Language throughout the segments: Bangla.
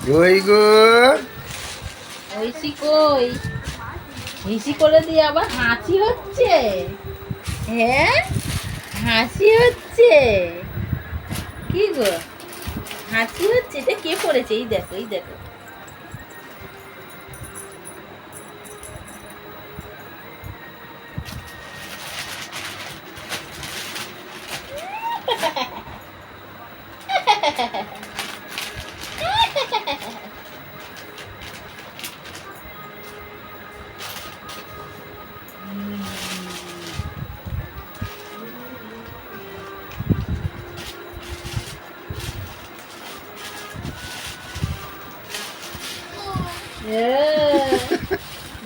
কই গো? ঐশী কই? হিসি করে দিয়ে আবার হাসি হচ্ছে। হ্যাঁ, হাসি হচ্ছে। কি গো, হাসি হচ্ছে? এটা কে পড়েছে? এই দেখো, এই দেখো।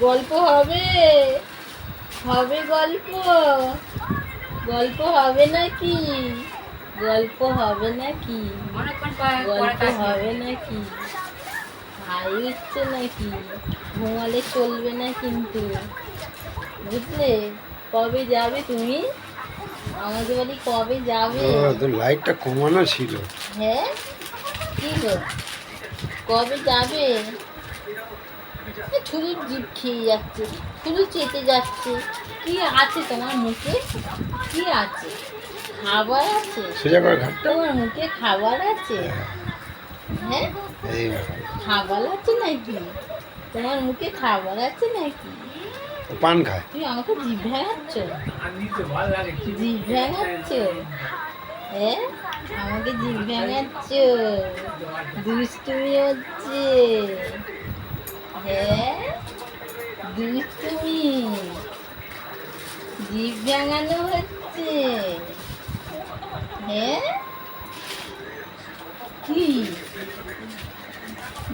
গল্প হবে, হবে গল্প, গল্প হবে নাকি? গল্প হবে নাকি? গল্প হবে নাকি? ভাই উঠছে নাকি? ঘুমালে চলবে না কিন্তু, বুঝলে? কবে যাবে তুমি আমাদের বাড়ি? কবে যাবে? তো লাইটটা কমানো ছিল। হ্যাঁ, কি গো, কবে যাবে? ছুরির জিভ খেয়ে যাচ্ছে, ছুরি চেটে যাচ্ছে। কি আছে তোমার মুখে? কি আছে? খাবার আছে? সোজা করে ঘাটটা। তোমার মুখে খাবার আছে? হ্যাঁ, এই খাবার আছে নাকি? তোমার মুখে খাবার আছে নাকি? পান খায়। তুমি আমাকে জিভ ভেঙাচ্ছ? জিভ ভেঙাচ্ছ? হ্যাঁ, আমাকে জিভ ভেঙাচ্ছ? দুষ্টুমি হচ্ছে। হ্যাঁ, দুষ্টুমি, জিভ ভেঙানো হচ্ছে। হ্যাঁ, কি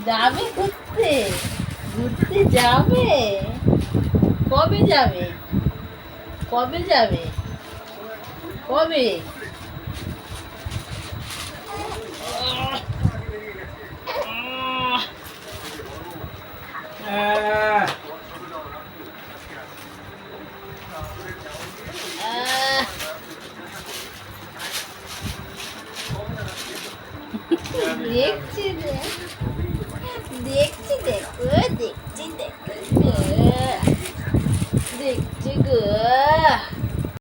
যাবে ঘুরতে? ঘুরতে যাবে? কবে যাবে? কবে যাবে? কবে? দেখছি দেখছি, দেখো, দেখছি দেখো, দেখছি গো।